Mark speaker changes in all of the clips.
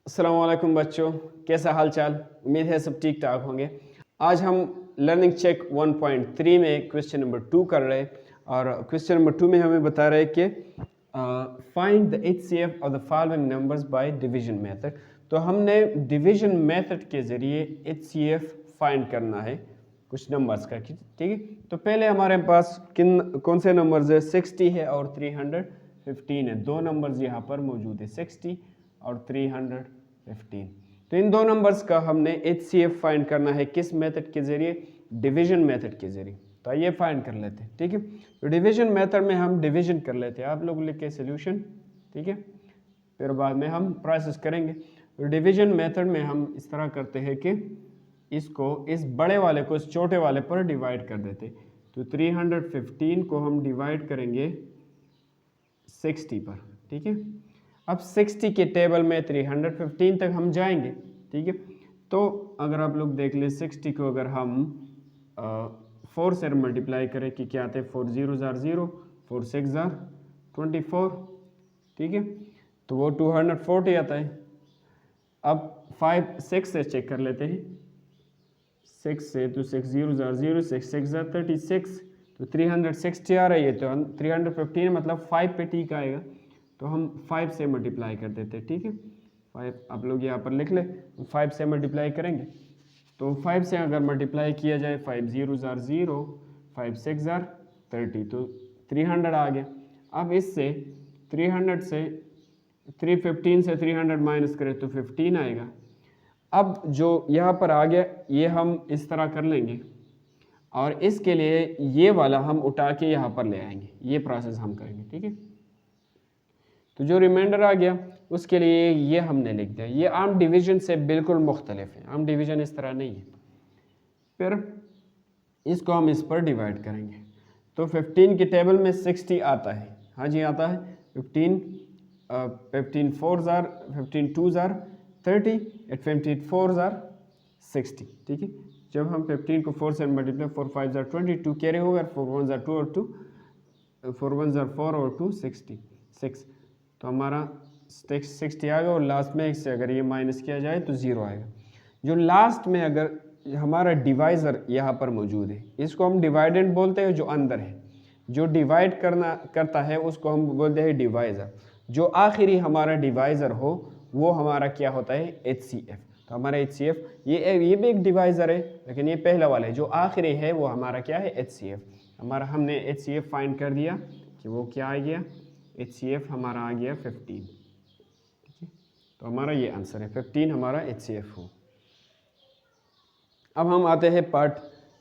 Speaker 1: अस्सलाम वालेकुम बच्चों, कैसा हाल चाल। उम्मीद है सब ठीक ठाक होंगे। आज हम लर्निंग चेक 1.3 में क्वेश्चन नंबर 2 कर रहे हैं और क्वेश्चन नंबर 2 में हमें बता रहे हैं कि find the HCF of the following numbers by division method. तो हमने डिवीजन मेथड के ज़रिए HCF फाइंड करना है कुछ नंबर्स का, ठीक है। तो पहले हमारे पास कौन से नंबर्स है, 60 है और 315 है। दो नंबर्स यहाँ पर मौजूद है, 60 और 315। तो इन दो नंबर्स का हमने HCF फाइंड करना है किस मेथड के जरिए, डिवीजन मेथड के जरिए। तो आइए फाइंड कर लेते हैं, ठीक है। तो डिवीजन मेथड में हम डिवीजन कर लेते हैं, आप लोग लिख के सोल्यूशन, ठीक है, फिर बाद में हम प्रोसेस करेंगे। तो डिवीजन मेथड में हम इस तरह करते हैं कि इसको इस बड़े वाले को इस छोटे वाले पर डिवाइड कर देते। तो 315 को हम डिवाइड करेंगे 60 पर, ठीक है। अब 60 के टेबल में 315 तक हम जाएंगे, ठीक है। तो अगर आप लोग देख ले 60 को अगर हम 4 से मल्टीप्लाई करें कि क्या आते हैं, 4 0 0, 4 6 24, ठीक है। तो वो 240 आता है। अब 5 6 से चेक कर लेते हैं, 6 से तो 6 0 0, 6 6 36, तो 360 आ रही है। तो 315 मतलब 5 पे टिक आएगा, तो हम 5 से मल्टीप्लाई कर देते हैं, ठीक है। 5 आप लोग यहाँ पर लिख ले, 5 से मल्टीप्लाई करेंगे। तो 5 से अगर मल्टीप्लाई किया जाए, 5 0 0, 5 6 30, तो 300 आ गया। अब इससे 300 से 315 से 300 माइनस करें तो 15 आएगा। अब जो यहाँ पर आ गया ये हम इस तरह कर लेंगे और इसके लिए ये वाला हम उठा के यहाँ पर ले आएंगे, ये प्रोसेस हम करेंगे, ठीक है। तो जो रिमाइंडर आ गया उसके लिए ये हमने लिख दिया। ये आम डिवीजन से बिल्कुल मुख्तलिफ है, आम डिवीजन इस तरह नहीं है। फिर इसको हम इस पर डिवाइड करेंगे। तो 15 के टेबल में 60 आता है, हाँ जी आता है। 15 4 15 2 30, 24 60, ठीक है। जब हम 15 को 4 से मल्टीप्लाई, 4 5 22 कैरी होगा, 4 1 2 और 2, 4 1 4 और 2 6, तो हमारा 60 आएगा। और लास्ट में इससे अगर ये माइनस किया जाए तो 0 आएगा। जो लास्ट में अगर हमारा डिवाइज़र यहाँ पर मौजूद है, इसको हम डिवाइडेंड बोलते हैं। जो अंदर है, जो डिवाइड करता है उसको हम बोलते हैं डिवाइज़र। जो आखिरी हमारा डिवाइज़र हो वो हमारा क्या होता है, HCF। तो हमारा HCF ये भी एक डिवाइज़र है, लेकिन ये पहला वाला है। जो आखिरी है वो हमारा क्या है, HCF। हमारा हमने HCF फाइंड कर दिया कि वो क्या आ गया, HCF हमारा आ गया 15, ठीक है। तो हमारा ये आंसर है, 15 हमारा HCF हो। अब हम आते हैं पार्ट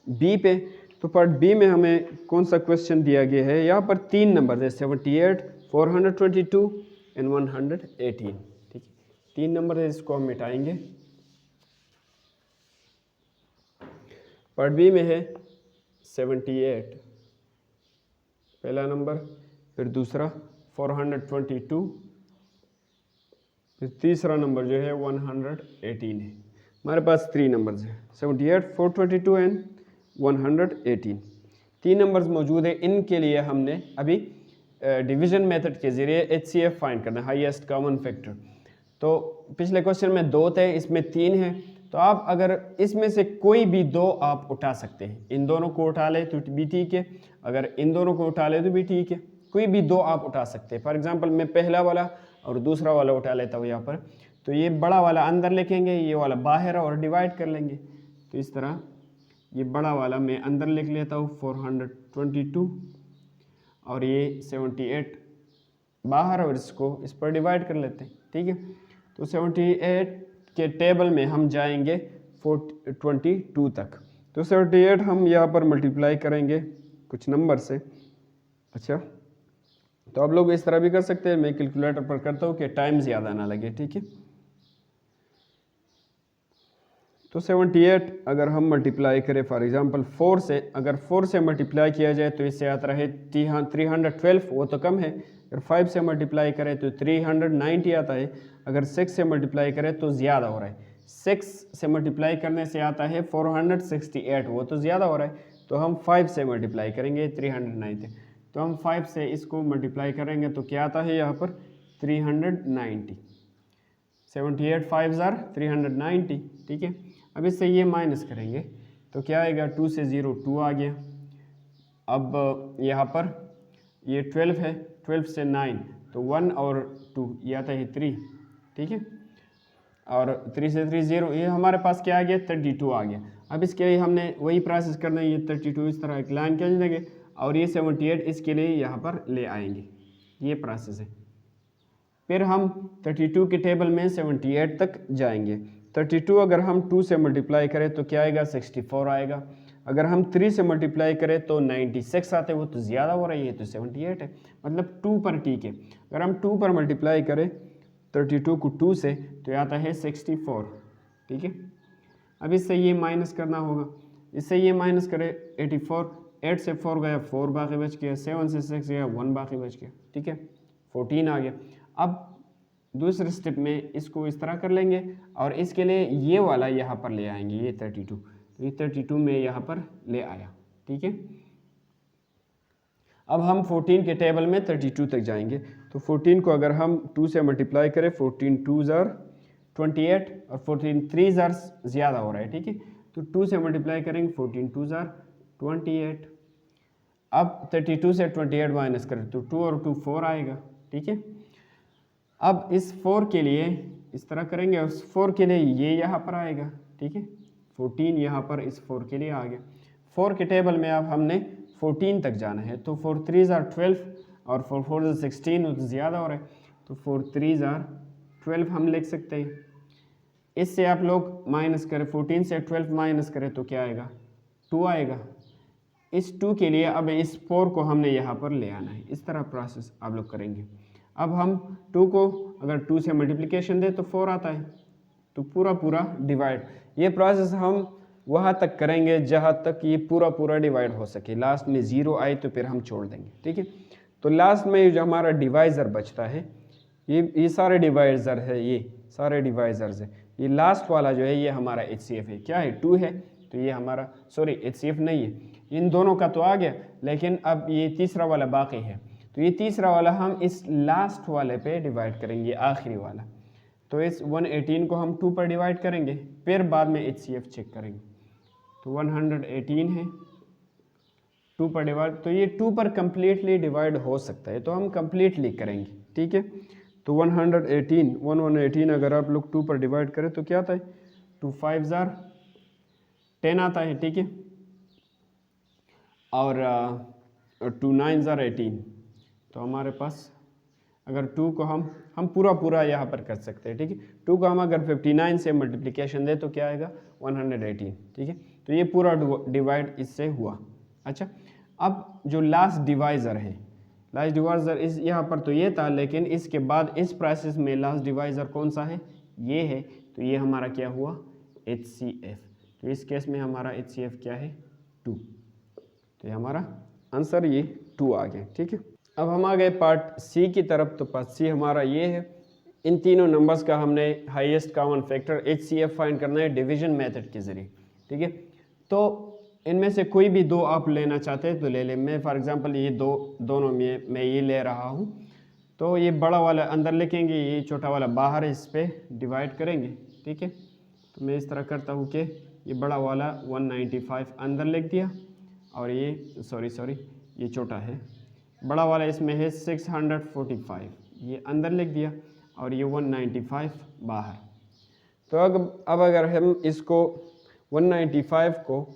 Speaker 1: बी पे। तो पार्ट बी में हमें कौन सा क्वेश्चन दिया गया है, यहाँ पर 3 नंबर है, 78, 422 एंड 118, ठीक है। 3 नंबर है, इसको हम मिटाएंगे। पार्ट बी में है 78 पहला नंबर, फिर दूसरा 422, फिर तीसरा नंबर जो है 118 है। हमारे पास 3 नंबर्स हैं, 78, 422 एंड 118। 3 नंबर्स मौजूद है। इनके लिए हमने अभी डिवीजन मेथड के ज़रिए HCF फाइंड करना है, हाईएस्ट कॉमन फैक्टर। तो पिछले क्वेश्चन में 2 थे, इसमें 3 है। तो आप अगर इसमें से कोई भी 2 आप उठा सकते हैं, इन दोनों को उठा ले तो भी ठीक है, अगर इन दोनों को उठा ले तो भी ठीक है। कोई भी 2 आप उठा सकते हैं। फॉर एग्जांपल मैं पहला वाला और दूसरा वाला उठा लेता हूँ यहाँ पर। तो ये बड़ा वाला अंदर लिखेंगे, ये वाला बाहर और डिवाइड कर लेंगे। तो इस तरह ये बड़ा वाला मैं अंदर लिख लेता हूँ 422 और ये 78 बाहर, और इसको इस पर डिवाइड कर लेते हैं, ठीक है। तो 78 के टेबल में हम जाएंगे 422 तक। तो 78 हम यहाँ पर मल्टीप्लाई करेंगे कुछ नंबर से। अच्छा, तो आप लोग इस तरह भी कर सकते हैं, मैं कैलकुलेटर पर करता हूँ कि टाइम ज़्यादा ना लगे, ठीक है। तो 78 अगर हम मल्टीप्लाई करें फॉर एग्जांपल 4 से, अगर 4 से मल्टीप्लाई किया जाए तो इससे आता रहे 312, वो तो कम है। अगर 5 से मल्टीप्लाई करें तो 390 आता है। अगर 6 से मल्टीप्लाई करें तो ज़्यादा हो रहा है। 6 से मल्टीप्लाई करने से आता है 468, वो तो ज़्यादा हो रहा है। तो हम 5 से मल्टीप्लाई करेंगे 390। तो हम 5 से इसको मल्टीप्लाई करेंगे तो क्या आता है यहाँ पर 390। 78 5 ज़ार 390, ठीक है। अब इससे ये माइनस करेंगे तो क्या आएगा, 2 से 0 2 आ गया। अब यहाँ पर ये 12 है, 12 से 9 तो 1 और 2 ये आता है 3, ठीक है। और 3 से 3 0, ये हमारे पास क्या आ गया, 32 आ गया। अब इसके लिए हमने वही प्रोसेस करना है, ये 32 इस तरह एक लाइन खींच देंगे और ये 78 इसके लिए यहाँ पर ले आएंगे, ये प्रोसेस है। फिर हम 32 के टेबल में 78 तक जाएंगे। 32 अगर हम 2 से मल्टीप्लाई करें तो क्या आएगा, 64 आएगा। अगर हम 3 से मल्टीप्लाई करें तो 96 आते हैं, वो तो ज़्यादा हो रही है, तो 78 है, मतलब 2 पर, ठीक है। अगर हम 2 पर मल्टीप्लाई करें 32 को 2 से तो आता है 64, ठीक है। अब इससे ये माइनस करना होगा, इससे ये माइनस करें 84, 8 से 4 गया 4 बाकी बच गया, 7 से 6 गया 1 बाकी बच गया, ठीक है, 14 आ गया। अब दूसरे स्टेप में इसको इस तरह कर लेंगे और इसके लिए ये वाला यहाँ पर ले आएंगे, ये 32, तो ये 32 में यहाँ पर ले आया, ठीक है। अब हम 14 के टेबल में 32 तक जाएंगे, तो 14 को अगर हम 2 से मल्टीप्लाई करें, 14 2 ज़ार 28 और 14 3 ज़ार ज़्यादा हो रहा है, ठीक है, तो 2 से मल्टीप्लाई करेंगे, 14 2 ज़ार 28। अब 32 से 28 माइनस करें तो 2 और 2 4 आएगा, ठीक है। अब इस 4 के लिए इस तरह करेंगे और 4 के लिए ये यहाँ पर आएगा, ठीक है, 14 यहाँ पर इस 4 के लिए आ गया। 4 के टेबल में अब हमने 14 तक जाना है, तो 4 3 ज़ार 12 और 4 4 ज़ार 16, तो ज़्यादा हो रहा है, तो 4 3 ज़ार 12 हम लिख सकते हैं। इससे आप लोग माइनस करें, 14 से 12 माइनस करें तो क्या आएगा, 2 आएगा। इस 2 के लिए अब इस 4 को हमने यहाँ पर ले आना है, इस तरह प्रोसेस आप लोग करेंगे। अब हम 2 को अगर 2 से मल्टीप्लिकेशन दे तो 4 आता है, तो पूरा पूरा डिवाइड, ये प्रोसेस हम वहाँ तक करेंगे जहाँ तक ये पूरा पूरा डिवाइड हो सके। लास्ट में 0 आए तो फिर हम छोड़ देंगे, ठीक है। तो लास्ट में जो हमारा डिवाइज़र बचता है, ये सारे डिवाइज़र है, ये सारे डिवाइज़र्स है, ये लास्ट वाला जो है ये हमारा HCF है, क्या है 2 है, तो ये हमारा सॉरी HCF नहीं है, इन दोनों का तो आ गया, लेकिन अब ये तीसरा वाला बाकी है, तो ये तीसरा वाला हम इस लास्ट वाले पे डिवाइड करेंगे, आखिरी वाला। तो इस 118 को हम 2 पर डिवाइड करेंगे, फिर बाद में HCF चेक करेंगे। तो 118 है 2 पर डिवाइड, तो ये 2 पर कम्प्लीटली डिवाइड हो सकता है, तो हम कम्प्लीटली करेंगे, ठीक है। तो 118 अगर आप लोग 2 पर डिवाइड करें तो क्या आता है, 2 5 ज़ार 10 आता है, ठीक है, और 2 9 ज़ार 18, तो हमारे पास अगर 2 को हम पूरा पूरा यहाँ पर कर सकते हैं, ठीक है। 2 को हम अगर 59 से मल्टीप्लिकेशन दे तो क्या आएगा, 118, ठीक है। तो ये पूरा डिवाइड इससे हुआ। अच्छा, अब जो लास्ट डिवाइज़र है, लास्ट डिवाइज़र इस यहाँ पर तो ये था, लेकिन इसके बाद इस प्रोसेस में लास्ट डिवाइज़र कौन सा है, ये है, तो ये हमारा क्या हुआ, HCF। तो इस केस में हमारा HCF क्या है, 2, तो ये हमारा आंसर ये 2 आ गया, ठीक है। अब हम आ गए पार्ट सी की तरफ, तो पार्ट सी हमारा ये है, इन तीनों नंबर्स का हमने highest common factor HCF find करना है डिवीजन मेथड के ज़रिए, ठीक है। तो इनमें से कोई भी दो आप लेना चाहते हैं तो ले लें। मैं फॉर एग्जांपल ये दोनों में मैं ये ले रहा हूँ, तो ये बड़ा वाला अंदर लिखेंगे, ये छोटा वाला बाहर, इस पर डिवाइड करेंगे, ठीक है। तो मैं इस तरह करता हूँ कि ये बड़ा वाला 195 अंदर लिख दिया, और ये सॉरी ये छोटा है, बड़ा वाला इसमें है 645, ये अंदर लिख दिया, और ये 195 बाहर। तो अब अगर हम इसको 195 को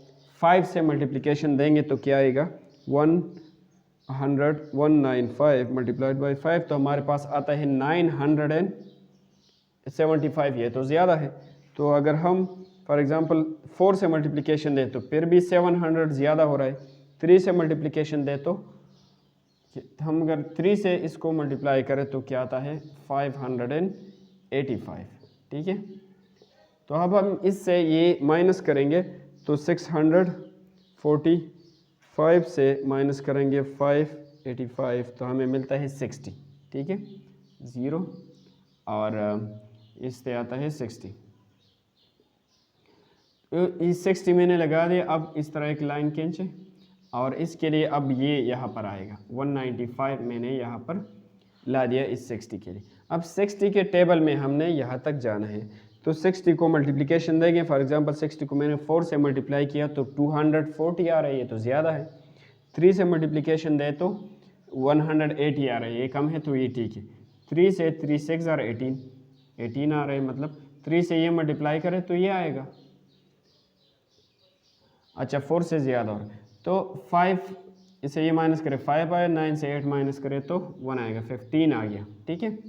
Speaker 1: 5 से मल्टीप्लिकेशन देंगे तो क्या आएगा, 195 मल्टीप्लाइड बाई 5, तो हमारे पास आता है 975, ये तो ज़्यादा है। तो अगर हम फॉर एग्ज़ाम्पल 4 से मल्टीप्लिकेशन दें तो फिर भी 700 ज़्यादा हो रहा है। 3 से मल्टीप्लिकेशन दे तो हम अगर 3 से इसको मल्टीप्लाई करें तो क्या आता है 585, ठीक है। तो अब हम इससे ये माइनस करेंगे तो 645 से माइनस करेंगे 585, तो हमें मिलता है 60, ठीक है, 0 और इससे आता है 60। तो इस 60 मैंने लगा दिया। अब इस तरह एक लाइन खींचे और इसके लिए अब ये यहाँ पर आएगा 195 मैंने यहाँ पर ला दिया इस 60 के लिए। अब 60 के टेबल में हमने यहाँ तक जाना है, तो 60 को मल्टीप्लिकेशन देंगे। फॉर एग्जांपल 60 को मैंने 4 से मल्टीप्लाई किया तो 240 आ रहा है, ये तो ज़्यादा है। 3 से मल्टीप्लिकेशन दे तो 180 आ रहा है, ये कम है तो ये ठीक है। 3 से 3 6 आर 18 आ रहा है, मतलब 3 से ये मल्टीप्लाई करें तो ये आएगा। अच्छा 4 से ज़्यादा और तो 5 इसे ये माइनस करें 5 आया, 9 से 8 माइनस करें तो 1 आएगा, 15 आ गया। ठीक है,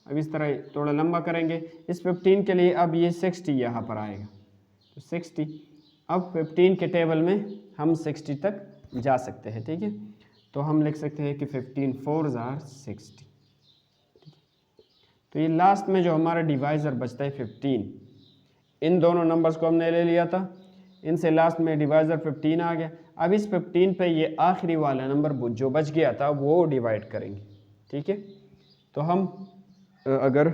Speaker 1: अब इस तरह थोड़ा लंबा करेंगे। इस 15 के लिए अब ये 60 यहाँ पर आएगा, तो 60। अब 15 के टेबल में हम 60 तक जा सकते हैं। ठीक है, तो हम लिख सकते हैं कि 15 4s are 60। तो ये लास्ट में जो हमारा डिवाइज़र बचता है 15, इन दोनों नंबर्स को हमने ले लिया था, इनसे लास्ट में डिवाइज़र 15 आ गया। अब इस 15 पे ये आखिरी वाला नंबर जो बच गया था वो डिवाइड करेंगे। ठीक है, तो हम अगर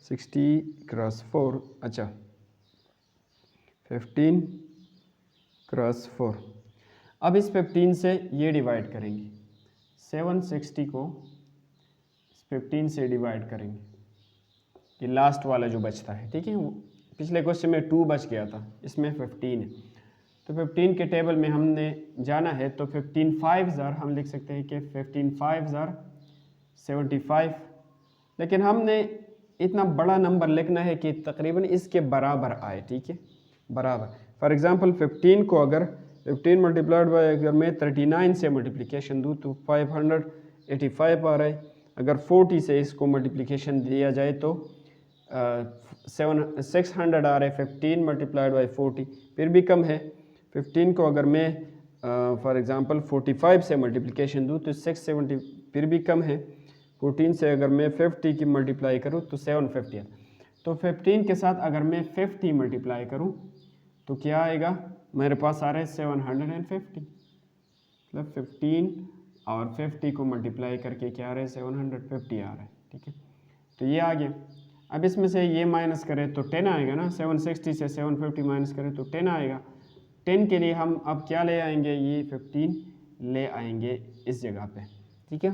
Speaker 1: 60 क्रॉस 4, अच्छा 15 क्रॉस 4, अब इस 15 से ये डिवाइड करेंगे, 760 को 15 से डिवाइड करेंगे, ये लास्ट वाला जो बचता है। ठीक है, पिछले क्वेश्चन में 2 बच गया था, इसमें 15 है, तो 15 के टेबल में हमने जाना है, तो 15 5s आर, हम लिख सकते हैं कि 15 5s आर 75, लेकिन हमने इतना बड़ा नंबर लिखना है कि तकरीबन इसके बराबर आए। ठीक है, बराबर। फॉर एग्जांपल 15 को अगर 15 मल्टीप्लाइड बाय, अगर मैं 39 से मल्टीप्लिकेशन दूँ तो 585 आ रहा है। अगर 40 से इसको मल्टीप्लिकेशन दिया जाए तो 600 आ रहा है। 15 मल्टीप्लाइड बाई 40 फिर भी कम है। 15 को अगर मैं फॉर एग्जांपल 45 से मल्टीप्लिकेशन दूँ तो 670 फिर भी कम है। 14 से अगर मैं 50 की मल्टीप्लाई करूँ तो 750 है। तो 15 के साथ अगर मैं 50 मल्टीप्लाई करूँ तो क्या आएगा, मेरे पास आ रहा है 750, मतलब 15 और 50 को मल्टीप्लाई करके क्या आ रहा है 750 आ रहा है। ठीक है, तो ये आ गया। अब इसमें से ये माइनस करें तो 10 आएगा ना, 760 से 750 माइनस करें तो 10 आएगा। 10 के लिए हम अब क्या ले आएंगे, ये 15 ले आएंगे इस जगह पे। ठीक है,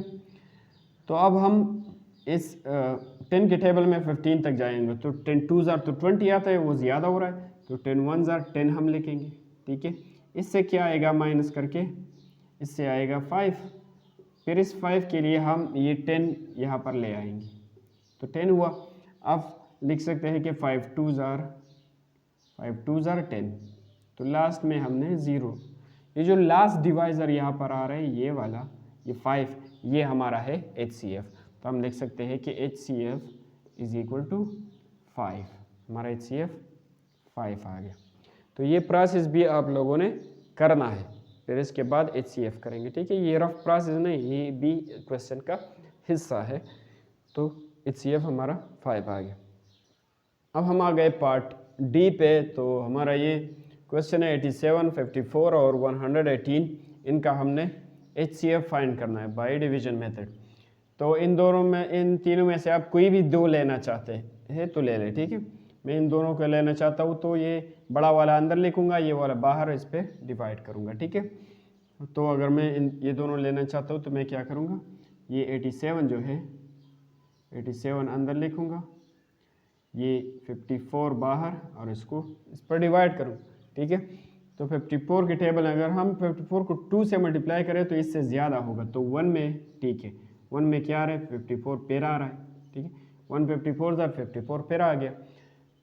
Speaker 1: तो अब हम इस 10 के टेबल में 15 तक जाएंगे, तो 10 2s आर तो 20 आता है, वो ज़्यादा हो रहा है, तो 10 1s आर 10 हम लिखेंगे। ठीक है, इससे क्या आएगा माइनस करके, इससे आएगा 5, फिर इस 5 के लिए हम ये 10 यहाँ पर ले आएंगे, तो 10 हुआ। अब लिख सकते हैं कि 5 2s आर 10, तो लास्ट में हमने 0, ये जो लास्ट डिवाइज़र यहाँ पर आ रहा है ये वाला, ये 5, ये हमारा है HCF, तो हम लिख सकते हैं कि HCF इज इक्वल टू 5, हमारा HCF 5 आ गया। तो ये प्रोसेस भी आप लोगों ने करना है, फिर इसके बाद HCF करेंगे। ठीक है, ये रफ प्रोसेस नहीं, ये भी क्वेश्चन का हिस्सा है। तो HCF हमारा 5 आ गया। अब हम आ गए पार्ट डी पे, तो हमारा ये क्वेश्चन है 87, 54 और 118, इनका हमने HCF फाइंड करना है बाय डिवीजन मेथड। तो इन दोनों में, इन तीनों में से आप कोई भी दो लेना चाहते हैं तो ले लें। ठीक है, मैं इन दोनों को लेना चाहता हूँ, तो ये बड़ा वाला अंदर लिखूंगा, ये वाला बाहर, इस पर डिवाइड करूँगा। ठीक है, तो अगर मैं ये दोनों लेना चाहता हूँ तो मैं क्या करूँगा, ये 87 जो है 87 अंदर लिखूँगा, ये 54 बाहर, और इसको इस पर डिवाइड करूँ। ठीक है, तो 54 के टेबल अगर हम 54 को 2 से मल्टीप्लाई करें तो इससे ज़्यादा होगा, तो 1 में, ठीक है 1 में क्या आ रहा है 54 पेर आ रहा है। ठीक है, 154 था 54 पेर आ गया।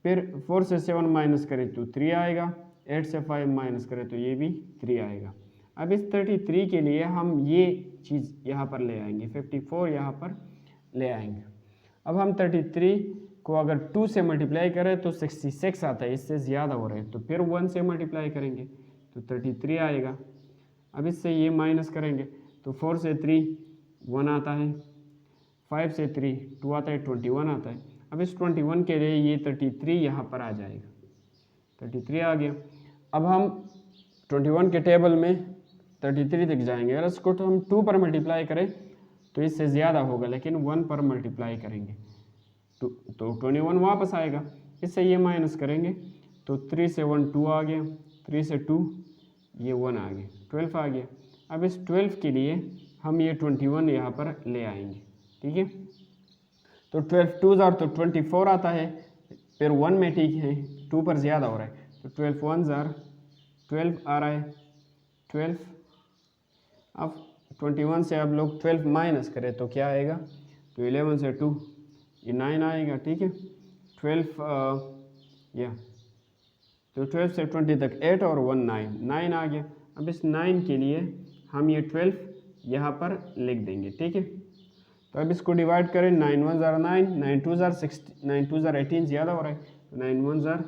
Speaker 1: फिर 4 से 7 माइनस करें तो 3 आएगा, 8 से 5 माइनस करें तो ये भी 3 आएगा। अब इस 33 के लिए हम ये चीज़ यहाँ पर ले आएंगे, 54 यहाँ पर ले आएंगे। अब हम 33 को अगर 2 से मल्टीप्लाई करें तो 66 आता है, इससे ज़्यादा हो रहा है, तो फिर 1 से मल्टीप्लाई करेंगे तो 33 आएगा। अब इससे ये माइनस करेंगे तो 4 से 3 1 आता है, 5 से 3 2 आता है, 21 आता है। अब इस 21 के लिए ये 33 यहाँ पर आ जाएगा, 33 आ गया। अब हम 21 के टेबल में 33 तक जाएंगे, अगर इसको तो हम 2 पर मल्टीप्लाई करें तो इससे ज़्यादा होगा, लेकिन 1 पर मल्टीप्लाई करेंगे तो 21 वापस आएगा। इससे ये माइनस करेंगे तो 3 से 1 2 आ गया, 3 से 2 ये 1 आ गया, 12 आ गया। अब इस 12 के लिए हम ये 21 यहाँ पर ले आएंगे। ठीक है, तो 12 2 ज़ार तो 24 आता है, फिर 1 में ठीक है, 2 पर ज़्यादा हो रहा है, तो 12 1 ज़ार 12 आ रहा है 12। अब 21 से अब लोग 12 माइनस करें तो क्या आएगा, तो 11 से 2 ये 9 आएगा, ठीक है। 12 या तो 12 से 20 तक 8 और 1 9 आ गया। अब इस 9 के लिए हम ये 12 यहाँ पर लिख देंगे, ठीक है। तो अब इसको डिवाइड करें, 9 1 ज़ार 9, 9 2 ज़ार 16, 9 2 ज़ार 18 ज़्यादा हो रहा है, तो 9 1 ज़ार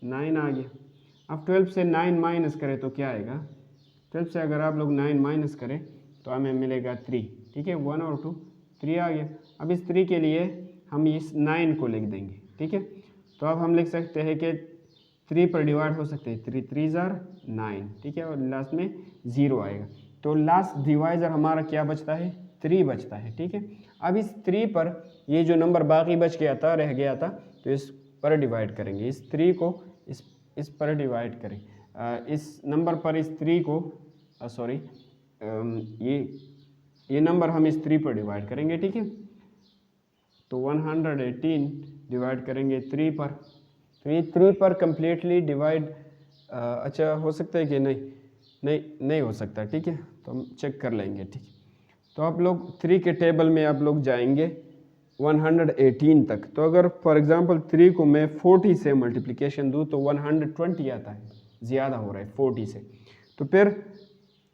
Speaker 1: 9 आ गया। अब 12 से 9 माइनस करें तो क्या आएगा, 12 से अगर आप लोग 9 माइनस करें तो हमें मिलेगा 3, ठीक है। 1 और 2 3 आ गया। अब इस 3 के लिए हम इस 9 को लिख देंगे, ठीक है। तो अब हम लिख सकते हैं कि 3 पर डिवाइड हो सकते हैं, 3 3 ज़ार 9, ठीक है, और लास्ट में 0 आएगा। तो लास्ट डिवाइज़र हमारा क्या बचता है, 3 बचता है, ठीक है। अब इस 3 पर ये जो नंबर बाकी बच गया था, रह गया था, तो इस पर डिवाइड करेंगे, इस 3 को इस पर डिवाइड करें, इस नंबर पर इस 3 को सॉरी ये नंबर हम इस 3 पर डिवाइड करेंगे, ठीक है। तो 118 डिवाइड करेंगे 3 पर, तो ये 3 पर कम्प्लीटली डिवाइड अच्छा हो सकता है कि नहीं हो सकता, ठीक है। तो हम चेक कर लेंगे, ठीक है। तो आप लोग 3 के टेबल में आप लोग जाएंगे 118 तक। तो अगर फॉर एग्जांपल 3 को मैं 40 से मल्टीप्लिकेशन दूँ तो 120 आता है, ज़्यादा हो रहा है 40 से। तो फिर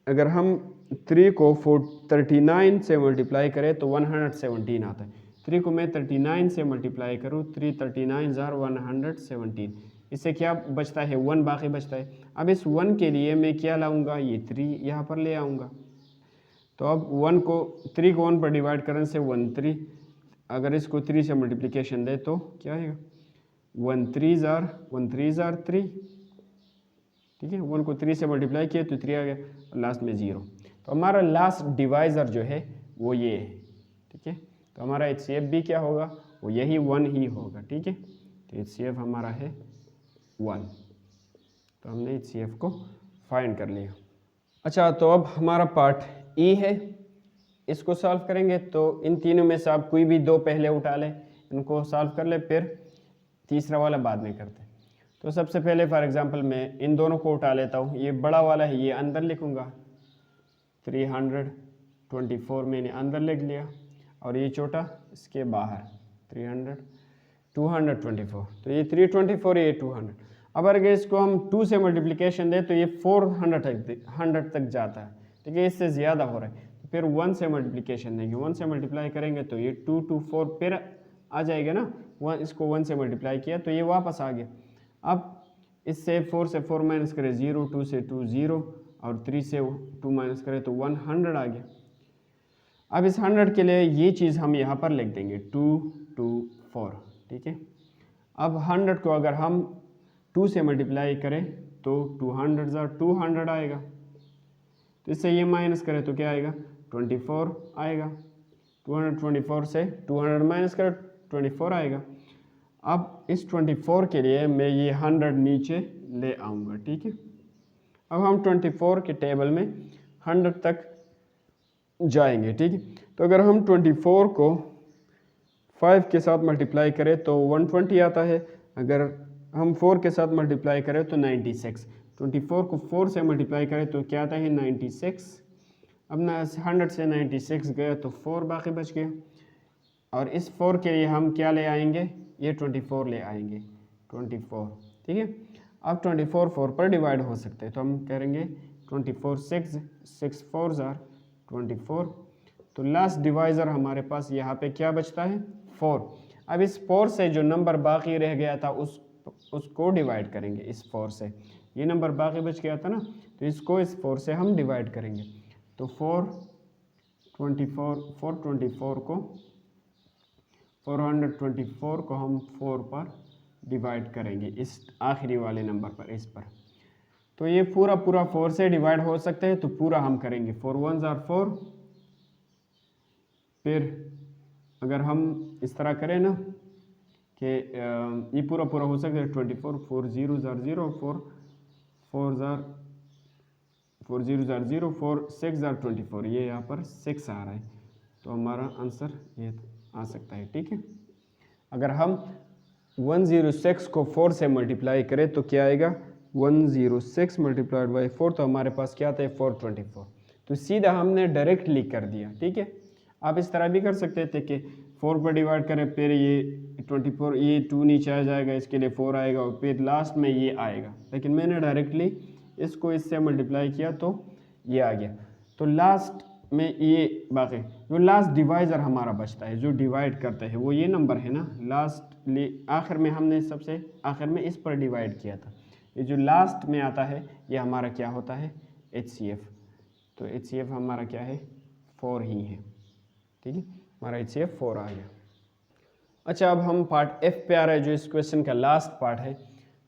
Speaker 1: अगर हम 3 को 39 से मल्टीप्लाई करें तो 117 आता है। 3 को मैं 39 से मल्टीप्लाई करूँ, 3 39 ज़ार 117, इससे क्या बचता है, 1 बाकी बचता है। अब इस 1 के लिए मैं क्या लाऊंगा, ये 3 यहाँ पर ले आऊँगा। तो अब 3 को 1 पर डिवाइड करने से 1 3, अगर इसको 3 से मल्टीप्लिकेशन दे तो क्या आएगा, 1 3 ज़ार 3, ठीक है। 1 को 3 से मल्टीप्लाई किया तो 3 आ गया, और लास्ट में 0। तो हमारा लास्ट डिवाइज़र जो है वो ये है, ठीक है। तो हमारा HCF भी क्या होगा, वो यही 1 ही होगा, ठीक है। तो HCF हमारा है 1। तो हमने HCF को फाइंड कर लिया। अच्छा, तो अब हमारा पार्ट E है, इसको सॉल्व करेंगे। तो इन तीनों में से आप कोई भी 2 पहले उठा लें, इनको सॉल्व कर ले, फिर तीसरा वाला बाद में करते हैं। तो सबसे पहले फॉर एग्जांपल मैं इन दोनों को उठा लेता हूँ। ये बड़ा वाला है, ये अंदर लिखूँगा, 324 मैंने अंदर लिख लिया, और ये छोटा इसके बाहर 224। तो ये 324, ये 200। अब अगर इसको हम 2 से मल्टीप्लिकेशन दें तो ये 400 तक जाता है, ठीक है। इससे ज़्यादा हो रहा है, तो फिर 1 से मल्टीप्लिकेशन देंगे, 1 से मल्टीप्लाई करेंगे तो ये 2 2 4 फिर आ जाएगा ना, 1 से मल्टीप्लाई किया तो ये वापस आ गया। अब इससे 4 से 4 माइनस करें 0, 2 से 2 0, और 3 से 2 माइनस करें तो 100 आ गया। अब इस 100 के लिए ये चीज़ हम यहाँ पर लिख देंगे 2 2 4, ठीक है। अब 100 को अगर हम 2 से मल्टीप्लाई करें तो 200 आएगा। तो इससे ये माइनस करें तो क्या आएगा, 24 आएगा। 224 से 200 माइनस करें 24 आएगा। अब इस 24 के लिए मैं ये 100 नीचे ले आऊँगा, ठीक है। अब हम 24 के टेबल में 100 तक जाएंगे, ठीक है। तो अगर हम 24 को 5 के साथ मल्टीप्लाई करें तो 120 आता है। अगर हम 4 के साथ मल्टीप्लाई करें तो 96। 24 को 4 से मल्टीप्लाई करें तो क्या आता है, 96। अब 100 से 96 गए तो 4 बाकी बच गया, और इस 4 के लिए हम क्या ले आएंगे, ये 24 ले आएंगे, 24, ठीक है। अब 24 4 पर डिवाइड हो सकते हैं, तो हम करेंगे 24 6 4 ज़ार 24। तो लास्ट डिवाइज़र हमारे पास यहाँ पे क्या बचता है, 4। अब इस 4 से जो नंबर बाकी रह गया था उसको डिवाइड करेंगे, इस 4 से ये नंबर बाकी बच गया था ना, तो इसको इस 4 से हम डिवाइड करेंगे। तो 424 को हम 4 पर डिवाइड करेंगे, इस आखिरी वाले नंबर पर, इस पर। तो ये पूरा 4 से डिवाइड हो सकते हैं, तो पूरा हम करेंगे 4 1 ज़ार 4। फिर अगर हम इस तरह करें ना कि ये पूरा हो सकता है 24 4 0 ज़ार 0, 4 ज़ार 4 0 ज़ार 0, 4 6 ज़ार 24, ये यहाँ पर 6 आ रहा है, तो हमारा आंसर ये आ सकता है, ठीक है। अगर हम 106 को 4 से मल्टीप्लाई करें तो क्या आएगा, 106 मल्टीप्लाइड बाई 4, तो हमारे पास क्या आता है 424। तो सीधा हमने डायरेक्ट लिख कर दिया, ठीक है। आप इस तरह भी कर सकते थे कि 4 पर डिवाइड करें, फिर ये 24, ये 2 नीचे आ जाएगा, इसके लिए 4 आएगा और फिर लास्ट में ये आएगा, लेकिन मैंने डायरेक्टली इसको इससे मल्टीप्लाई किया तो ये आ गया। तो लास्ट में ये बाकी जो लास्ट डिवाइज़र हमारा बचता है, जो डिवाइड करता है, वो ये नंबर है ना, लास्ट आखिर में हमने सबसे आखिर में इस पर डिवाइड किया था। ये जो लास्ट में आता है ये हमारा क्या होता है, HCF। तो HCF हमारा क्या है, 4 ही है, ठीक है, हमारा HCF 4 आ गया। अच्छा, अब हम पार्ट F पे आ रहे हैं, जो इस क्वेश्चन का लास्ट पार्ट है।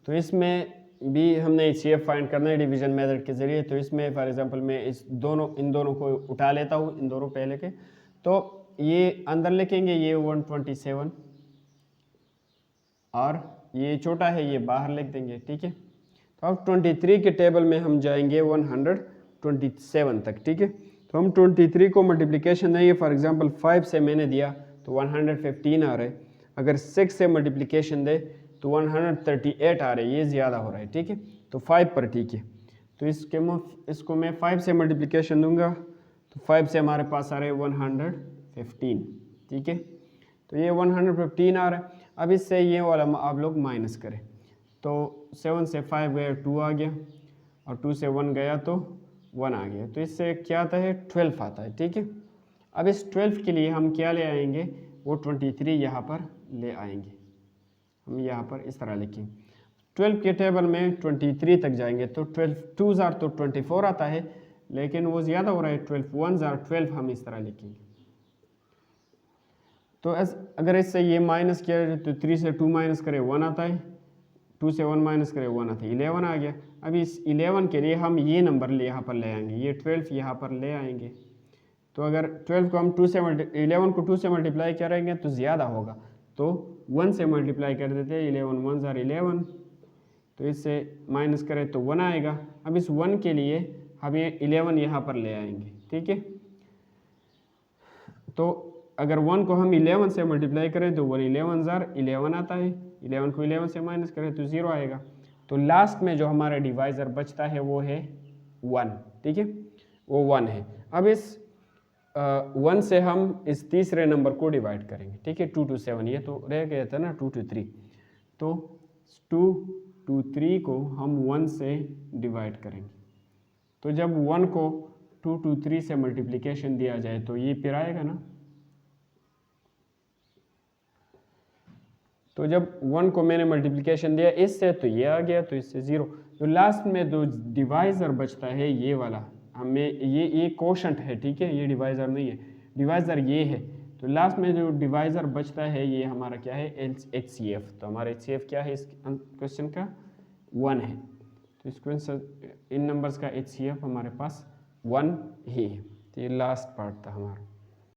Speaker 1: तो इसमें भी हमने HCF फाइंड करना है डिवीजन मेथड के ज़रिए। तो इसमें फॉर एग्जांपल मैं इन दोनों को उठा लेता हूँ, इन दोनों पहले के, तो ये अंदर लिखेंगे, ये 127 और ये छोटा है ये बाहर लिख देंगे, ठीक है। तो अब 23 के टेबल में हम जाएंगे 127 तक, ठीक है। तो हम 23 को मल्टीप्लिकेशन देंगे, फॉर एग्जांपल 5 से मैंने दिया तो 115 आ रहा है। अगर 6 से मल्टीप्लिकेशन दे तो 138 आ रहे हैं, ये ज़्यादा हो रहा है, ठीक है। तो 5 पर, ठीक है। तो इसको मैं 5 से मल्टीप्लिकेशन दूंगा तो 5 से हमारे पास आ रहे हैं 115, ठीक है। तो ये 115 आ रहा है। अब इससे ये वाला आप लोग माइनस करें, तो 7 से 5 गया 2 आ गया, और 2 से 1 गया तो 1 आ गया। तो इससे क्या आता है, 12 आता है, ठीक है। अब इस 12 के लिए हम क्या ले आएंगे, वो 23 यहाँ पर ले आएंगे। हम यहाँ पर इस तरह लिखेंगे, 12 के टेबल में 23 तक जाएंगे तो 12 2 जार तो 24 आता है, लेकिन वो ज़्यादा हो रहा है, 12 1 जार 12, हम इस तरह लिखेंगे। तो अगर इससे ये माइनस किया जाए तो 3 से 2 माइनस करें 1 आता है, 2 से 1 माइनस करें 1 आता है, 11 आ गया। अब इस 11 के लिए हम ये नंबर यहाँ पर ले आएंगे, ये 12 यहाँ पर ले आएंगे। तो अगर 12 को हम 11 को 2 से मल्टीप्लाई करेंगे तो ज़्यादा होगा, तो 1 से मल्टीप्लाई कर देते हैं, 11 1 जार 11, तो इससे माइनस करें तो 1 आएगा। अब इस 1 के लिए हम ये 11 यहाँ पर ले आएंगे, ठीक है। तो अगर 1 को हम 11 से मल्टीप्लाई करें तो 1 11 जार 11 आता है, 11 को 11 से माइनस करें तो 0 आएगा। तो लास्ट में जो हमारा डिवाइज़र बचता है वो है 1, ठीक है, वो 1 है। अब इस 1 से हम इस तीसरे नंबर को डिवाइड करेंगे, ठीक है, 2 to 7, ये तो रह गया था ना 2 to 3, तो 2 to 3 को हम 1 से डिवाइड करेंगे। तो जब 1 को 2 to 3 से मल्टीप्लिकेशन दिया जाए तो ये फिर आएगा ना, तो जब 1 को मैंने मल्टीप्लिकेशन दिया इससे तो ये आ गया, तो इससे 0। तो लास्ट में जो डिवाइज़र बचता है ये वाला, हमें ये कोशंट है, ठीक है, ये डिवाइज़र नहीं है, डिवाइज़र ये है। तो लास्ट में जो डिवाइज़र बचता है ये हमारा क्या है, HCF। तो हमारा HCF क्या है इस क्वेश्चन का, 1 है। तो इस क्वेश्चन इन नंबर्स का HCF हमारे पास 1 ही है। तो ये लास्ट पार्ट था हमारा।